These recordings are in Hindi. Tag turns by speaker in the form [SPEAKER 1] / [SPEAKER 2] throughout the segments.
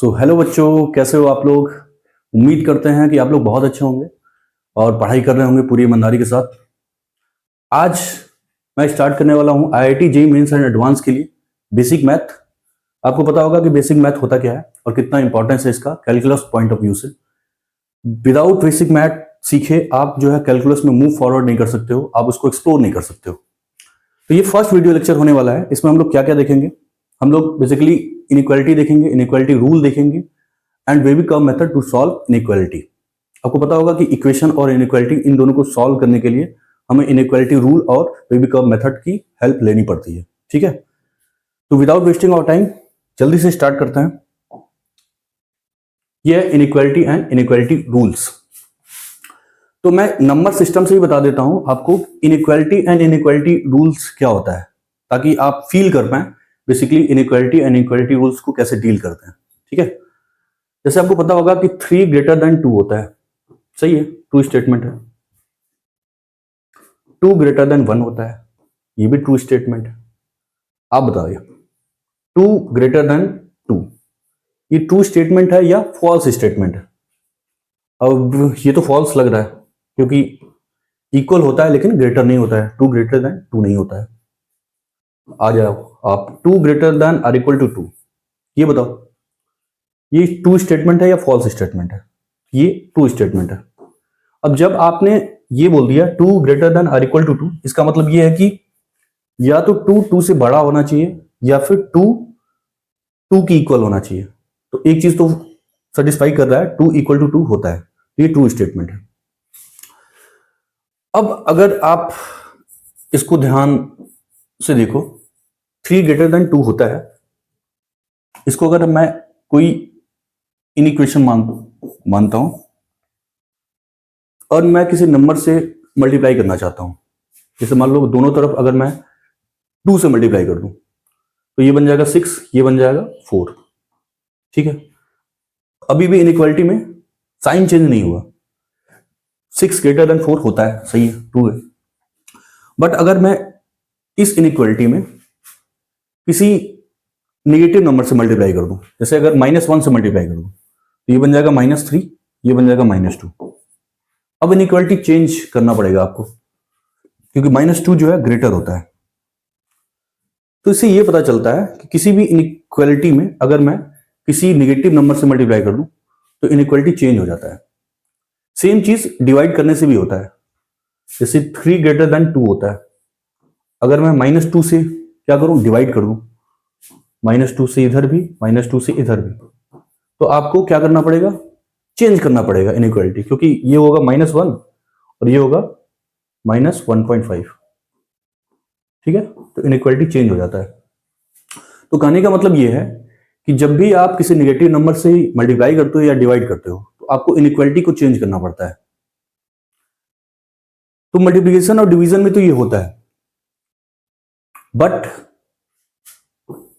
[SPEAKER 1] हेलो बच्चों, कैसे हो आप लोग। उम्मीद करते हैं कि आप लोग बहुत अच्छे होंगे और पढ़ाई कर रहे होंगे पूरी ईमानदारी के साथ। आज मैं स्टार्ट करने वाला हूं IIT JEE mains and advance के लिए बेसिक मैथ। आपको पता होगा कि बेसिक मैथ होता क्या है और कितना इंपॉर्टेंस है इसका कैलकुलस पॉइंट ऑफ व्यू से। विदाउट बेसिक मैथ सीखे आप जो है कैलकुलस में मूव फॉरवर्ड नहीं कर सकते हो, आप उसको एक्सप्लोर नहीं कर सकते हो। तो ये फर्स्ट वीडियो लेक्चर होने वाला है। इसमें हम लोग क्या क्या देखेंगे, हम लोग बेसिकली इनइक्वालिटी देखेंगे, इनइक्वालिटी रूल देखेंगे and wavy curve method to solve inequality. आपको पता होगा कि इक्वेशन और इनइक्वालिटी इन दोनों को सॉल्व करने के लिए हमें इनइक्वालिटी रूल और वेबी कर्व मेथड की हेल्प लेनी पड़ती है। ठीक है, तो विदाउट वेस्टिंग आवर टाइम जल्दी से स्टार्ट करते हैं। यह इनइक्वालिटी एंड इनइक्वालिटी रूल्स। तो मैं नंबर सिस्टम से ही बता देता हूं आपको इनइक्वालिटी एंड इनइक्वालिटी रूल्स क्या होता है, ताकि आप फील कर पाए basically inequality and inequality rules को कैसे डील करते हैं। ठीक है, जैसे आपको पता होगा कि 3 ग्रेटर देन 2 होता है, सही है, ट्रू स्टेटमेंट है। 2 ग्रेटर देन 1 होता है, ये भी ट्रू स्टेटमेंट है। आप बताइए 2 ग्रेटर देन 2 ये ट्रू स्टेटमेंट है या फॉल्स स्टेटमेंट है। अब ये तो फॉल्स लग रहा है क्योंकि इक्वल होता है लेकिन ग्रेटर नहीं होता है, 2 ग्रेटर देन 2 नहीं होता है। आ जाओ आप, 2 greater than or equal to 2, ये बताओ ये ट्रू स्टेटमेंट है या फॉल्स स्टेटमेंट है। ये ट्रू स्टेटमेंट है। अब जब आपने ये बोल दिया 2 greater than or equal to 2, इसका मतलब ये है कि या तो 2 से बड़ा होना चाहिए या फिर 2 की इक्वल होना चाहिए। तो एक चीज तो सेटिस्फाई कर रहा है, 2 इक्वल टू 2 होता है, ये ट्रू स्टेटमेंट है। अब अगर आप इसको ध्यान से देखो, 3 ग्रेटर देन 2 होता है, इसको अगर मैं कोई इनइक्वेशन मानता हूं और मैं किसी नंबर से मल्टीप्लाई करना चाहता हूं, जैसे मान लो दोनों तरफ अगर मैं 2 से मल्टीप्लाई कर दूं तो ये बन जाएगा 6, ये बन जाएगा 4। ठीक है, अभी भी इनइक्वालिटी में साइन चेंज नहीं हुआ, 6 ग्रेटर देन 4 होता है, सही है, ट्रू है। बट अगर मैं इस इनइक्वालिटी में किसी नेगेटिव नंबर से मल्टीप्लाई कर दूं, जैसे अगर -1 से मल्टीप्लाई कर दूं तो ये बन जाएगा -3, ये बन जाएगा -2। अब इनइक्वालिटी चेंज करना पड़ेगा आपको क्योंकि -2 जो है ग्रेटर होता है। तो इससे ये पता चलता है कि किसी भी इनइक्वालिटी में अगर मैं किसी नेगेटिव नंबर से मल्टीप्लाई कर दूं तो इनइक्वालिटी चेंज हो जाता है। सेम चीज डिवाइड करने से भी होता है। जैसे 3 ग्रेटर देन 2 होता है, अगर मैं -2 से क्या करूं, डिवाइड कर दूं, -2 से इधर भी, -2 से इधर भी, तो आपको क्या करना पड़ेगा, चेंज करना पड़ेगा इनइक्वालिटी, क्योंकि ये होगा -1 और ये होगा -1.5। ठीक है, तो इनइक्वालिटी चेंज हो जाता है। तो कहने का मतलब ये है कि जब भी आप किसी नेगेटिव नंबर से मल्टीप्लाई करते हो या डिवाइड करते हो तो आपको इनइक्वालिटी को चेंज करना पड़ता है। तो मल्टीप्लिकेशन और डिवीजन में तो ये होता है, बट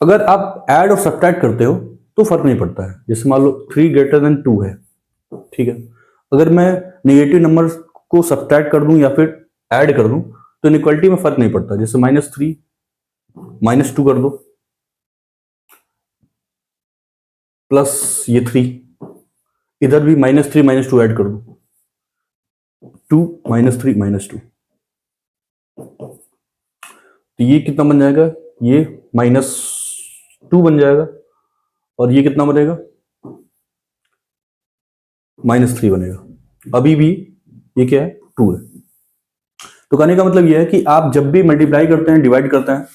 [SPEAKER 1] अगर आप ऐड और सब्ट्रैक्ट करते हो तो फर्क नहीं पड़ता है। जैसे मान लो 3 ग्रेटर देन 2 है, ठीक है, अगर मैं नेगेटिव नंबर को सब्ट्रैक्ट कर दूं या फिर ऐड कर दूं तो इनइक्वालिटी में फर्क नहीं पड़ता। जैसे -3 -2 कर दो प्लस ये 3, इधर भी -3 -2 ऐड कर दो, 2 -3 -2, तो ये कितना बन जाएगा, ये -2 बन जाएगा और ये कितना बनेगा, -3 बनेगा। अभी भी ये क्या है, ट्रू है। तो कहने का मतलब ये है कि आप जब भी मल्टीप्लाई करते हैं, डिवाइड करते हैं,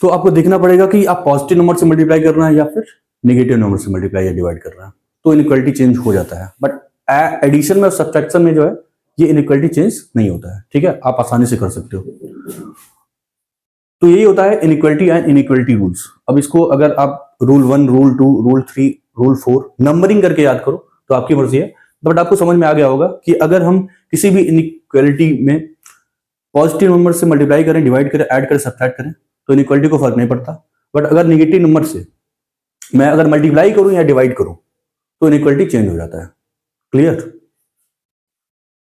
[SPEAKER 1] तो आपको देखना पड़ेगा कि आप पॉजिटिव नंबर से मल्टीप्लाई कर रहे हैं या फिर नेगेटिव नंबर से मल्टीप्लाई या डिवाइड कर रहे हैं, तो इनइक्वालिटी चेंज हो जाता है। बट एडिशन में और सब्ट्रैक्शन में जो है ये इनइक्वालिटी चेंज नहीं होता है। ठीक है, आप आसानी से कर सकते हो। तो यही होता है इनइक्वालिटी एंड इनइक्वालिटी रूल्स। अब इसको अगर आप rule 1, rule 2, rule 3, rule 4 numbering करके याद करो तो आपकी मर्जी है, बट आपको समझ में आ गया होगा कि अगर हम किसी भी इनइक्वालिटी में पॉजिटिव नंबर से मल्टीप्लाई करें, डिवाइड करें, ऐड करें, सब्ट्रैक्ट करें तो इनइक्वालिटी को फर्क नहीं पड़ता। बट अगर नेगेटिव नंबर से मैं अगर मल्टीप्लाई करूं या डिवाइड करूं तो इनइक्वालिटी चेंज हो जाता है। क्लियर?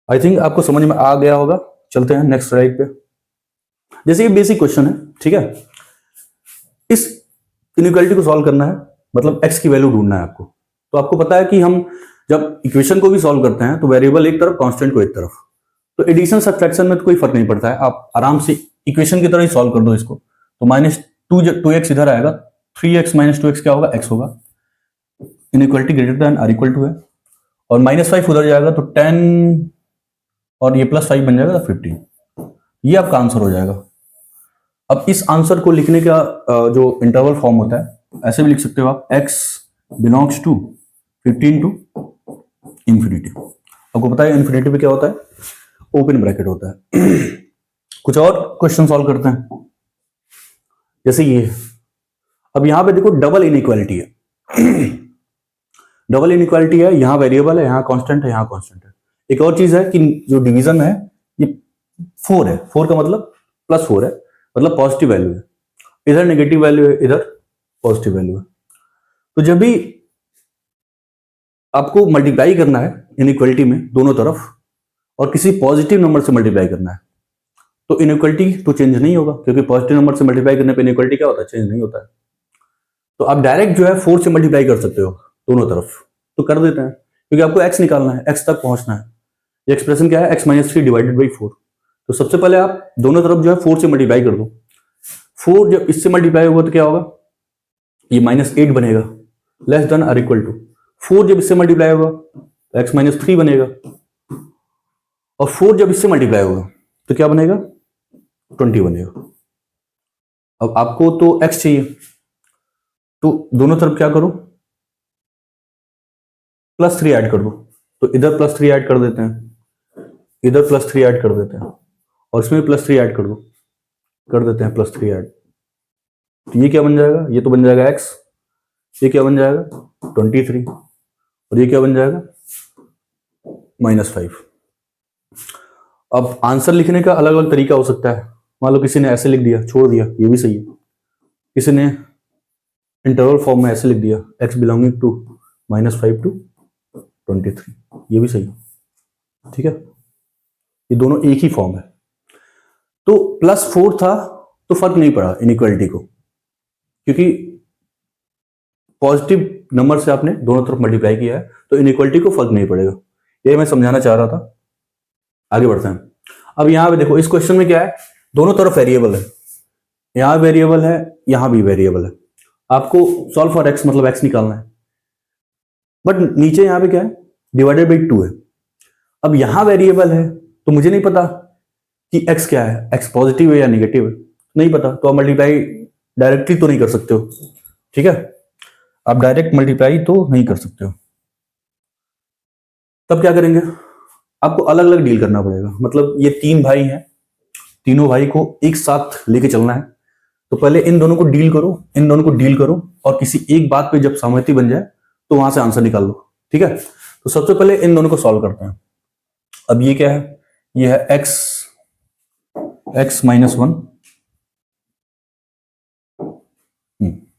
[SPEAKER 1] आई थिंक आपको समझ में आ गया होगा। चलते हैं नेक्स्ट स्लाइड पे। जैसे ये बेसिक क्वेश्चन है, ठीक है, इस इनइक्वालिटी को सॉल्व करना है मतलब x की वैल्यू ढूंढना है आपको। तो आपको पता है कि हम जब इक्वेशन को भी सॉल्व करते हैं तो वेरिएबल एक तरफ, कांस्टेंट को एक तरफ। तो एडिशन सब्ट्रैक्शन में तो कोई फर्क नहीं पड़ता है, आप आराम से इक्वेशन की तरह ही सॉल्व कर दो इसको। तो -2 एक्स इधर आएगा, 3x - 2x क्या होगा, x होगा। Inequality greater than or equal to है, और -5 उधर जाएगा तो 10 और ये +5 बन जाएगा 15। ये आपका आंसर हो जाएगा। अब इस आंसर को लिखने का जो इंटरवल फॉर्म होता है, ऐसे भी लिख सकते हो आप, x belongs to 15 to infinity. आपको पता है इंफिनिटी पे क्या होता है, ओपन ब्रैकेट होता है। कुछ और क्वेश्चन सॉल्व करते हैं, जैसे ये। अब यहां पे देखो डबल इनइक्वालिटी है। डबल इनइक्वालिटी है, यहां वेरिएबल है, यहां कांस्टेंट है, यहां कांस्टेंट है। एक और चीज है कि जो डिवीजन है ये 4 है, 4 का मतलब +4 है, मतलब पॉजिटिव वैल्यू है। इधर नेगेटिव वैल्यू है, इधर पॉजिटिव वैल्यू है। तो जब भी आपको मल्टीप्लाई करना है इनइक्वालिटी में दोनों तरफ, और किसी पॉजिटिव नंबर से मल्टीप्लाई करना है, तो इनइक्वालिटी तो चेंज नहीं होगा, क्योंकि पॉजिटिव नंबर से मल्टीप्लाई करने पे इनइक्वालिटी क्या होता है, चेंज नहीं होता है। तो आप डायरेक्ट जो है 4 से मल्टीप्लाई कर सकते हो दोनों तरफ, तो कर देते हैं, क्योंकि आपको x निकालना है, x तक पहुंचना है। ये एक्सप्रेशन क्या है, x - 3 डिवाइडेड बाई 4। तो सबसे पहले आप दोनों तरफ जो है 4 से मल्टीप्लाई कर दो। 4 जब इससे मल्टीप्लाई होगा तो क्या होगा, ये -8 बनेगा, less than or equal to. 4 जब इससे मल्टीप्लाई होगा तो x - 3 बनेगा, और 4 जब इससे मल्टीप्लाई होगा तो क्या बनेगा, 20 बनेगा। अब आपको तो x चाहिए, तो दोनों तरफ क्या करो, +3 ऐड कर दो। तो इधर +3 ऐड कर देते हैं, इधर +3 ऐड कर देते हैं, और इसमें +3 ऐड कर दो, कर देते हैं +3 ऐड। तो ये क्या बन जाएगा, ये तो बन जाएगा x, ये क्या बन जाएगा 23, और ये क्या बन जाएगा -5। अब आंसर लिखने का अलग अलग तरीका हो सकता है। मान लो किसी ने ऐसे लिख दिया, छोड़ दिया, ये भी सही है। किसी ने इंटरवल फॉर्म में ऐसे लिख दिया, x बिलोंगिंग टू -5 टू 23, ये भी सही है। ठीक है, ये दोनों एक ही फॉर्म है। तो +4 था तो फर्क नहीं पड़ा इनइक्वालिटी को, क्योंकि पॉजिटिव नंबर से आपने दोनों तरफ मल्टीप्लाई किया है, तो इनइक्वालिटी को फर्क नहीं पड़ेगा। ये मैं समझाना चाह रहा था। आगे बढ़ते हैं। अब यहां पे देखो, इस क्वेश्चन में क्या है, दोनों तरफ वेरिएबल है, यहां वेरिएबल है, यहां भी वेरिएबल है। आपको सॉल्व फॉर x मतलब x निकालना है, बट नीचे यहां पे क्या है, डिवाइडेड बाई 2 है। अब यहां वेरिएबल है तो मुझे नहीं पता कि x क्या है, x पॉजिटिव है या नेगेटिव है, नहीं पता। तो आप मल्टीप्लाई डायरेक्टली तो नहीं कर सकते हो, ठीक है, आप डायरेक्ट मल्टीप्लाई तो नहीं कर सकते हो। तब क्या करेंगे, आपको अलग अलग डील करना पड़ेगा। मतलब ये 3 भाई हैं, तीनों भाई को एक साथ लेके चलना है। तो पहले इन दोनों को डील करो, इन दोनों को डील करो, और किसी एक बात पे जब सहमति बन जाए तो वहां से आंसर निकाल लो। ठीक है, तो सबसे पहले इन दोनों को सॉल्व करते हैं। अब ये क्या है, ये है x -1,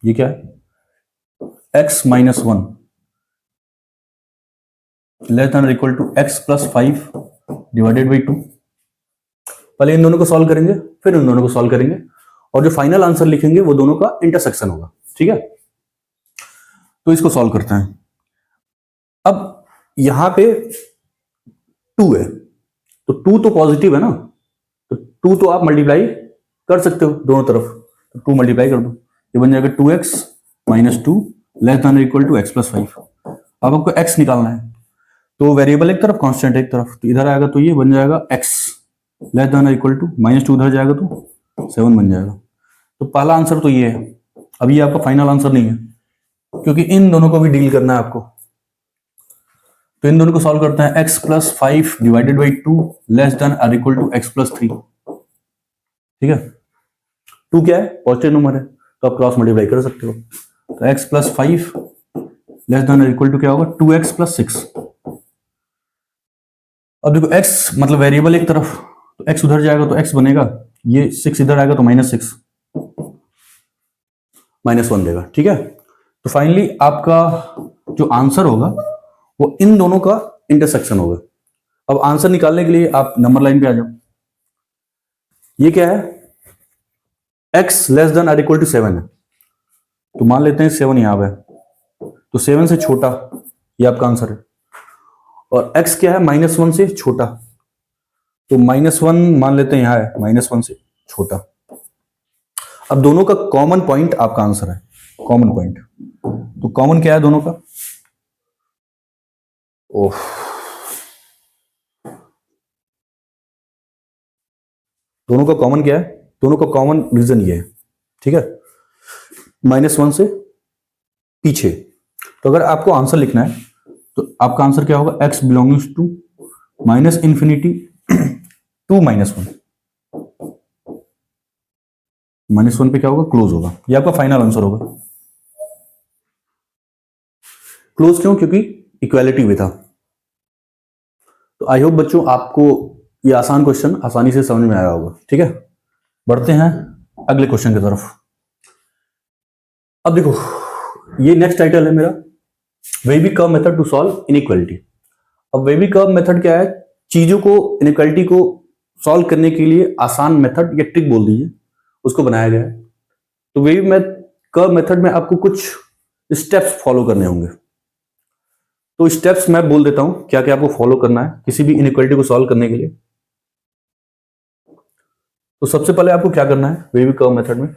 [SPEAKER 1] ये क्या है x -1 less than equal to x + 5 divided by 2। पहले इन दोनों को सॉल्व करेंगे, फिर इन दोनों को सॉल्व करेंगे, और जो फाइनल आंसर लिखेंगे वो दोनों का इंटरसेक्शन होगा। ठीक है, तो इसको सॉल्व करते हैं। अब यहां पे 2 है, तो 2 तो पॉजिटिव है ना, तो 2 तो आप मल्टीप्लाई कर सकते हो दोनों तरफ, तो 2 मल्टीप्लाई कर दो, ये बन जाएगा 2x - 2 less than equal to x + 5। अब आपको x निकालना है, तो वेरिएबल एक तरफ, कांस्टेंट एक तरफ, तो इधर आएगा तो ये बन जाएगा x less than equal to -2, उधर जाएगा तो 7 बन जाएगा। तो पहला आंसर तो ये है। अब ये आपका फाइनल आंसर नहीं है, क्योंकि इन दोनों को भी डील करना है आपको। तो इन दोनों को सॉल्व करते हैं, x + 5 divided by 2 less than or equal to x + 3। ठीक है, 2 क्या है, पॉजिटिव नंबर है, तो आप क्रॉस मल्टीप्लाई कर सकते हो। तो x + 5 less than or equal to क्या होगा, 2x + 6। अब देखो x मतलब वेरिएबल एक तरफ, तो x उधर जाएगा तो x बनेगा, ये 6 इधर आएगा तो -6, -1 देगा। ठीक है, तो फाइनली आपका जो आंसर होगा वो इन दोनों का इंटरसेक्शन होगा। अब आंसर निकालने के लिए आप नंबर लाइन पे आ जाओ। ये क्या है, x less than or equal to 7 है, तो मान लेते हैं 7 यहां पे, तो 7 से छोटा, ये आपका आंसर है। और x क्या है, -1 से छोटा, तो -1 मान लेते हैं, यहां है -1 से छोटा। अब दोनों का कॉमन पॉइंट आपका आंसर है, कॉमन पॉइंट। तो कॉमन क्या है दोनों का? ओह, दोनों का कॉमन क्या है? दोनों का कॉमन रीजन ये है, ठीक है, -1 से पीछे। तो अगर आपको आंसर लिखना है तो आपका आंसर क्या होगा? x belongings to -∞ to -1। -1 पे क्या होगा? क्लोज होगा। ये आपका फाइनल आंसर होगा। क्लोज क्यों? क्योंकि इक्वालिटी भी था। तो आई होप बच्चों आपको ये आसान क्वेश्चन आसानी से समझ में आया होगा। ठीक है, बढ़ते हैं अगले क्वेश्चन की तरफ। अब देखो, ये नेक्स्ट टाइटल है मेरा, wavy curve method to solve inequality. अब वेबी कर्व मेथड क्या है? चीजों को, इनइक्वालिटी को सॉल्व करने के लिए आसान मेथड या ट्रिक बोल दीजिए, उसको बनाया गया है। तो वेबी कर्व मेथड में आपको कुछ स्टेप्स फॉलो करने होंगे। तो स्टेप्स मैं बोल देता हूं क्या क्या आपको फॉलो करना है किसी भी इनइक्वालिटी को सॉल्व करने के लिए। तो सबसे पहले आपको क्या करना है वेबी कर्व मेथड में?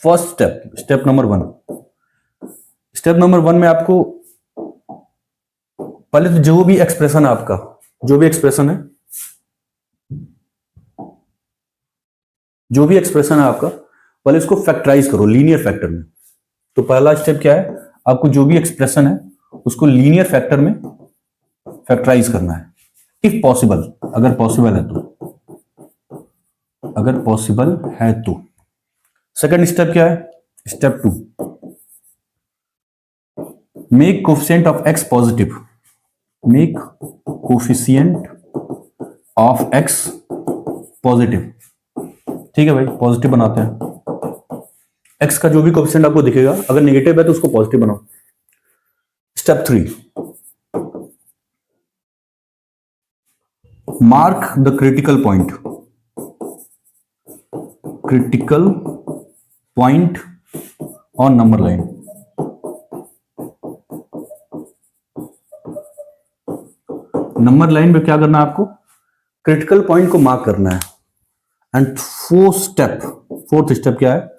[SPEAKER 1] First step, step number 1। Step number 1 में आपको पहले तो जो भी एक्सप्रेशन है आपका, जो भी एक्सप्रेशन है आपका, पहले इसको फैक्टराइज करो लीनियर फैक्टर में। तो पहला स्टेप क्या है? आपको जो भी एक्सप्रेशन है उसको लीनियर फैक्टर में फैक्टराइज करना है, इफ पॉसिबल, अगर पॉसिबल है तो, अगर पॉसिबल है तो। सेकंड स्टेप क्या है? Step 2, make coefficient of x positive. Make coefficient of x positive. ठीक है भाई, पॉजिटिव बनाते हैं। x का जो भी कोफिशिएंट आपको दिखेगा, अगर नेगेटिव है तो उसको पॉजिटिव बनाओ। Step 3, mark the critical point. Critical point on number line. Number line पे क्या करना है आपको? क्रिटिकल पॉइंट को मार्क करना है। एंड फोर्थ स्टेप क्या है?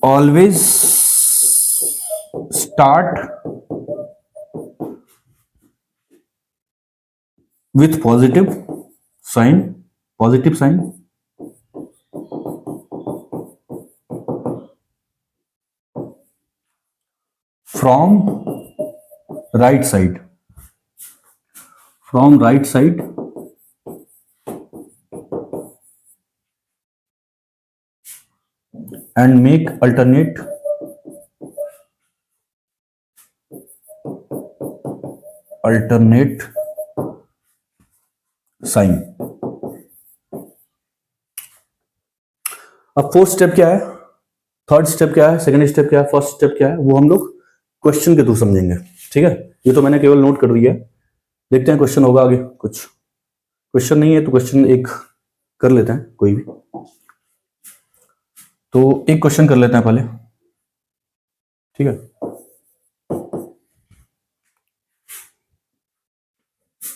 [SPEAKER 1] Always start with positive sign, from right side, and make alternate sign। अब फोर्थ स्टेप क्या है? थर्ड स्टेप क्या है? सेकंड स्टेप क्या है? फर्स्ट स्टेप क्या है? वो हम लोग क्वेश्चन के थ्रू समझेंगे। ठीक है, ये तो मैंने केवल नोट कर दिया है। देखते हैं क्वेश्चन होगा आगे। कुछ क्वेश्चन नहीं है तो क्वेश्चन एक कर लेते हैं, कोई भी। तो एक क्वेश्चन कर लेते हैं पहले, ठीक है।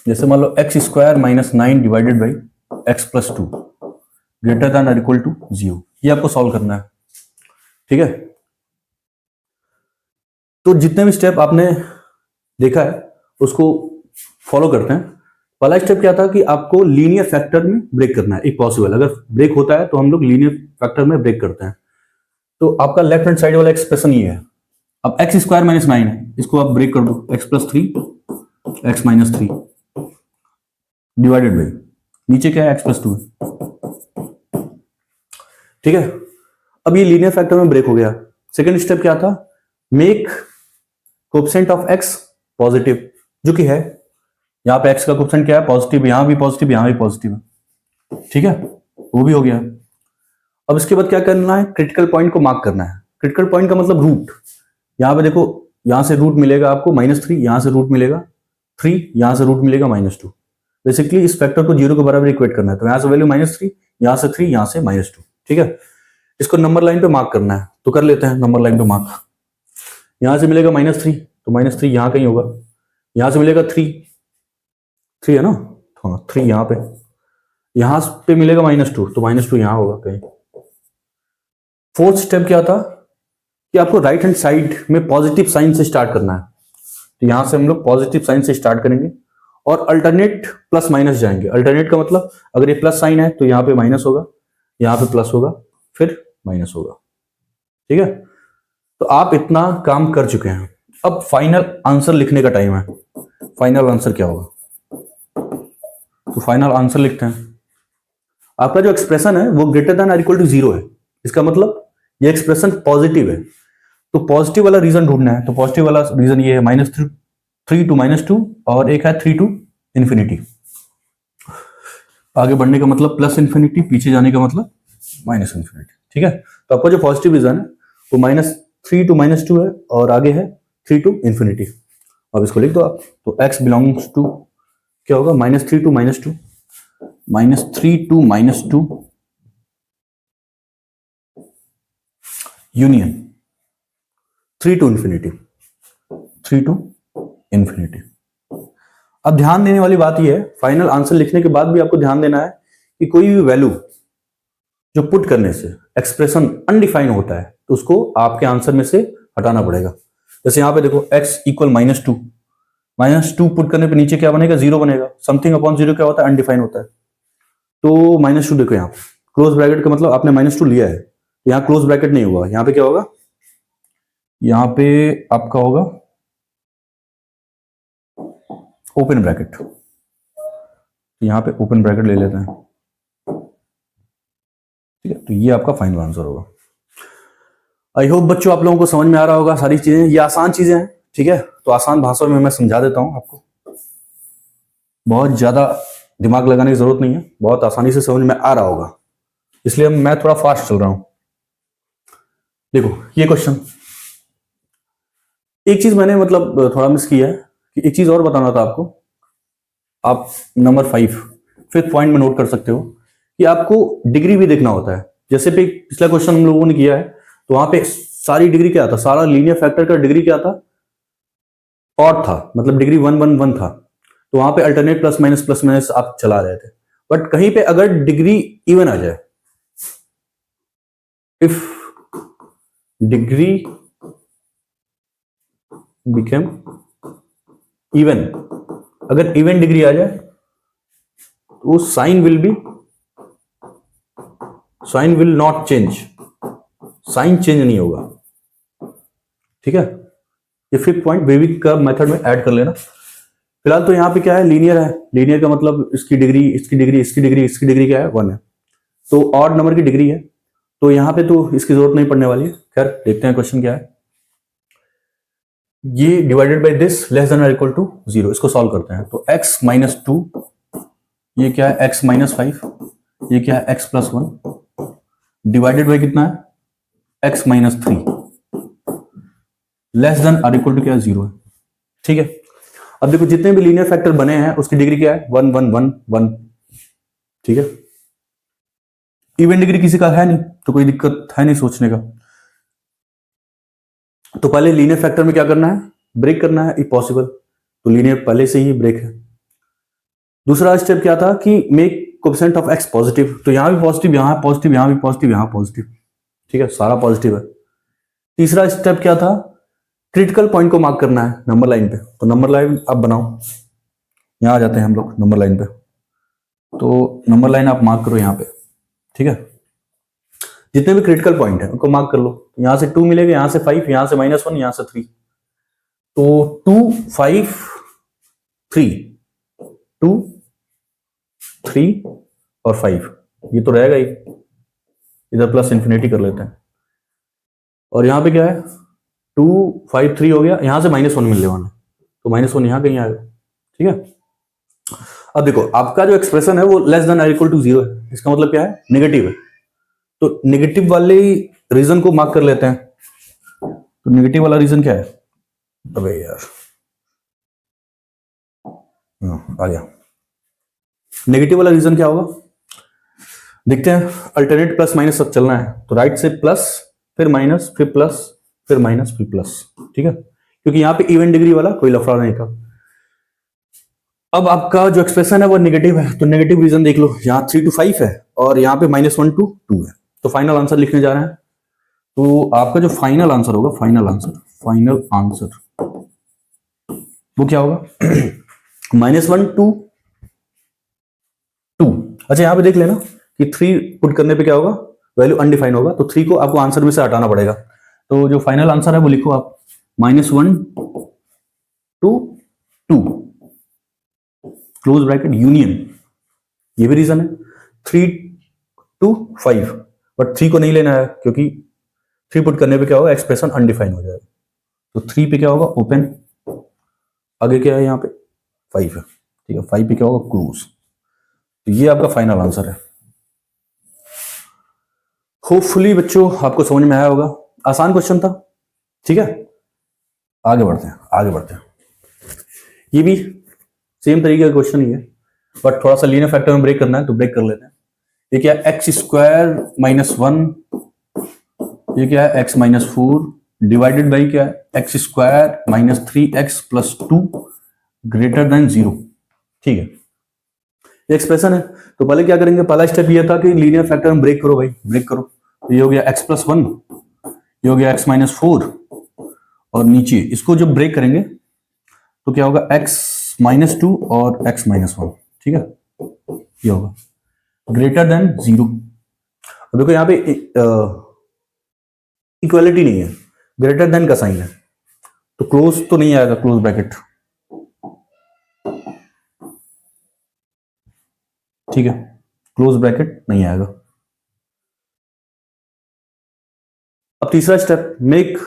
[SPEAKER 1] जैसे मान लो x² - 9 divided by x+2 greater than और इक्वल टू 0, ये आपको सॉल्व करना है। ठीक है, तो जितने भी स्टेप आपने देखा है उसको फॉलो करते हैं। पहला स्टेप क्या था कि आपको लीनियर फैक्टर में ब्रेक करना है, इफ पॉसिबल। अगर ब्रेक होता है तो हम लोग लीनियर फैक्टर में ब्रेक करते हैं। तो आपका लेफ्ट हैंड साइड वाला एक्सप्रेशन ये है। अब x² - 9 है, इसको आप ब्रेक कर दो, x+3 x - 3 डिवाइडेड बाई, नीचे क्या है? x+2। ठीक है, अब ये लीनियर फैक्टर में ब्रेक हो गया। सेकंड स्टेप क्या था? Make coefficient of x positive, जो कि है यहां पे x का कोएफिशिएंट क्या है? पॉजिटिव, यहां भी पॉजिटिव, यहां भी पॉजिटिव है। ठीक है, वो भी हो गया। अब इसके बाद क्या करना है? क्रिटिकल पॉइंट को मार्क करना है। क्रिटिकल पॉइंट का मतलब रूट। यहां पे देखो, यहां से रूट मिलेगा आपको -3, यहां से रूट मिलेगा 3, यहां से रूट मिलेगा -2। बेसिकली इस फैक्टर को 0 के बराबर इक्वेट करना है। तो यहां से वैल्यू -3, यहां से 3, यहां से -2। ठीक है, इसको नंबर लाइन पे मार्क करना है। तो कर लेते हैं नंबर लाइन पे मार्क। यहां से मिलेगा -3, तो -3 यहां कहीं होगा। यहां से मिलेगा 3 है ना, हाँ 3 यहां पे। यहां पे मिलेगा -2, तो -2 यहां होगा कहीं। फोर्थ स्टेप क्या था कि आपको राइट हैंड साइड में पॉजिटिव साइन से स्टार्ट करना है। तो यहां से हम लोग पॉजिटिव साइन से स्टार्ट करेंगे और अल्टरनेट प्लस माइनस जाएंगे। अल्टरनेट का मतलब अगर ये प्लस साइन है तो यहाँ पे माइनस होगा, यहाँ पे प्लस होगा, फिर माइनस होगा। ठीक है, तो आप इतना काम कर चुके हैं। अब फाइनल आंसर लिखने का टाइम है। फाइनल आंसर क्या होगा, तो फाइनल आंसर लिखते हैं। आपका जो एक्सप्रेशन है वो ग्रेटर देन और इक्वल टू 0 है। इसका मतलब ये एक्सप्रेशन पॉजिटिव है, तो पॉजिटिव वाला रीजन ढूंढना है। तो पॉजिटिव वाला रीजन ये है -3 to -2, और एक है 3 to इन्फिनिटी। आगे बढ़ने का मतलब प्लस इन्फिनिटी, पीछे जाने का मतलब माइनस इन्फिनिटी। ठीक है, तो आपका जो पॉजिटिव रीजन है वो -3 to -2 है, और आगे है 3 to इन्फिनिटी। अब इसको लिख दो आप। तो x बिलोंग्स टू क्या होगा, -3 to -2, -3 to -2 union 3 to infinity, 3 to infinity. अब ध्यान देने वाली बात यह है, फाइनल आंसर लिखने के बाद भी आपको ध्यान देना है कि कोई भी वैल्यू जो पुट करने से एक्सप्रेशन अनडिफाइन होता है तो उसको आपके आंसर में से हटाना पड़ेगा। जैसे यहां पे देखो x इक्वल -2, -2 पुट करने पे नीचे क्या बनेगा, 0 बनेगा। समथिंग अपॉन 0 क्या होता है, अनडिफाइन होता है। तो -2 देखो यहाँ पे क्लोज ब्रैकेट का मतलब आपने -2 लिया है, यहाँ क्लोज ब्रैकेट नहीं होगा। यहाँ पे क्या होगा, यहाँ पे आपका होगा ओपन ब्रैकेट। यहाँ पे ओपन ब्रैकेट ले लेते हैं। ठीक है, तो ये आपका फाइनल आंसर होगा। आई होप बच्चों आप लोगों को समझ में आ रहा होगा सारी चीजें। ये आसान चीजें हैं। ठीक है, तो आसान भाषा में मैं समझा देता हूं आपको। बहुत ज्यादा दिमाग लगाने की जरूरत नहीं है, बहुत आसानी से समझ में आ रहा होगा, इसलिए मैं थोड़ा फास्ट चल रहा हूं। देखो ये क्वेश्चन, एक चीज मैंने मतलब थोड़ा मिस किया है कि एक चीज और बताना था आपको। आप नंबर 5 5th पॉइंट में नोट कर सकते हो कि आपको डिग्री भी देखना होता है। जैसे भी पिछला क्वेश्चन हम लोगों ने किया है, तो वहां पे सारी डिग्री क्या था, सारा लीनियर फैक्टर का डिग्री क्या था, और था, मतलब डिग्री 1 1 1 था। तो वहां पे अल्टरनेट प्लस माइनस आप चला रहे थे। बट कहीं पे अगर डिग्री इवन आ जाए, इफ डिग्री बिकेम इवन, अगर इवन डिग्री आ जाए तो sign will not change, sign change नहीं होगा। ठीक है, ये 5th पॉइंट वेविक का मेथड में ऐड कर लेना। फिलहाल तो यहाँ पे क्या है, लीनियर है। लीनियर का मतलब इसकी डिग्री, इसकी डिग्री, इसकी डिग्री, इसकी डिग्री क्या है, 1 है। तो ऑड नंबर की डिग्री है, तो यहाँ पे तो इसकी जरूरत नहीं पड़ने वाली है। खैर देखते हैं क्वेश्चन क्या है। ये divided by this less than और इक्वल टू 0, इसको सॉल्व करते हैं। तो x -2, ये क्या है x -5, ये क्या है x +1, डिवाइडेड बाय कितना है x -3, लेस देन और इक्वल टू क्या है, 0 है। ठीक है, अब देखो जितने भी लीनियर फैक्टर बने हैं उसकी डिग्री क्या है, 1 1 1 1। ठीक है, इवन डिग्री किसी का है नहीं, तो कोई दिक्कत है नहीं सोचने का। तो पहले लीनियर फैक्टर में क्या करना है, ब्रेक करना है, इफ पॉसिबल। तो लीनियर पहले से ही ब्रेक है। दूसरा स्टेप क्या था कि make coefficient of x positive. तो यहां भी पॉजिटिव, यहां पॉजिटिव, यहां भी पॉजिटिव, यहां पॉजिटिव। ठीक है, सारा पॉजिटिव है। तीसरा स्टेप क्या था, क्रिटिकल पॉइंट को मार्क करना है नंबर लाइन पे। तो नंबर लाइन आप बनाओ, यहां आ जाते हैं हम लोग नंबर लाइन पे। तो नंबर लाइन आप मार्क करो यहां पे। ठीक है, जितने भी क्रिटिकल पॉइंट है उनको मार्क कर लो। यहां से 2 मिलेगा, यहां से 5, यहां से -1, यहां से 3। तो 2 5 3, 2 3 और 5, ये तो रहेगा ही। इधर प्लस इन्फिनिटी कर लेते हैं। और यहां पे क्या है, 2 5 3 हो गया, यहां से -1 मिलने वाला, तो -1 यहां कहीं आएगा। ठीक है, अब देखो आपका जो एक्सप्रेशन है वो लेस देन और इक्वल टू 0 है। इसका मतलब क्या है, नेगेटिव है। तो नेगेटिव वाले रीजन को मार्क कर लेते हैं। तो नेगेटिव वाला रीजन क्या है, अबे यार आ गया। नेगेटिव वाला रीजन क्या होगा, देखते हैं। अल्टरनेट प्लस माइनस सब चलना है, तो राइट से प्लस फिर माइनस, फिर प्लस, फिर माइनस, फिर प्लस। ठीक है, क्योंकि यहाँ पे इवन डिग्री वाला कोई लफड़ा नहीं था। अब आपका जो एक्सप्रेशन है वो नेगेटिव है, तो नेगेटिव रीजन देख लो, यहाँ 3 to 5 है और यहाँ पे -1 to 2 है। तो फाइनल आंसर लिखने जा रहे हैं। तो आपका जो फाइनल आंसर होगा, फाइनल आंसर वो क्या होगा? -1 to 2। अच्छा, यहाँ पे देख लेना कि 3 पुट करने पे क्या होगा, वैल्यू अनडिफाइंड होगा, तो 3 को आपको आंसर में से हटाना पड़ेगा। तो जो फाइनल आंसर है वो लिखो आप -1 to 2 क्लोज ब्रैकेट यूनियन। ये भी रीजन है 3 to 5, बट 3 को नहीं लेना है क्योंकि 3 पुट करने पे क्या होगा, एक्सप्रेशन अनडिफाइंड हो जाएगा। तो 3 पे क्या होगा, ओपन, आगे क्या है यहाँ पे 5 है। ठीक है, 5 पे क्या होगा, क्लोज। तो ये आपका फाइनल आंसर है। होपफुली बच्चों आपको समझ में आया होगा, आसान क्वेश्चन था। ठीक है, आगे बढ़ते हैं। ये भी सेम तरीके का क्वेश्चन ही है, बट थोड़ा सा लीनियर फैक्टर में ब्रेक करना है तो ब्रेक कर लेते हैं। ये क्या है, x² -1, ये क्या है, x -4 डिवाइडेड बाई क्या है, x² -3x + 2 ग्रेटर देन 0। ठीक है, ये एक्सप्रेशन है। तो पहले क्या करेंगे, पहला स्टेप ये था कि लीनियर फैक्टर में ब्रेक करो भाई, ब्रेक करो। तो ये हो गया x + 1, ये हो गया x -4, और नीचे इसको जब ब्रेक करेंगे तो क्या होगा, x -2 और x -1। ठीक है, ये होगा ग्रेटर देन 0। देखो यहाँ पे इक्वलिटी नहीं है, ग्रेटर देन का साइन है, तो क्लोज तो नहीं आएगा, क्लोज ब्रैकेट। ठीक है, क्लोज ब्रैकेट नहीं आएगा। अब तीसरा step, make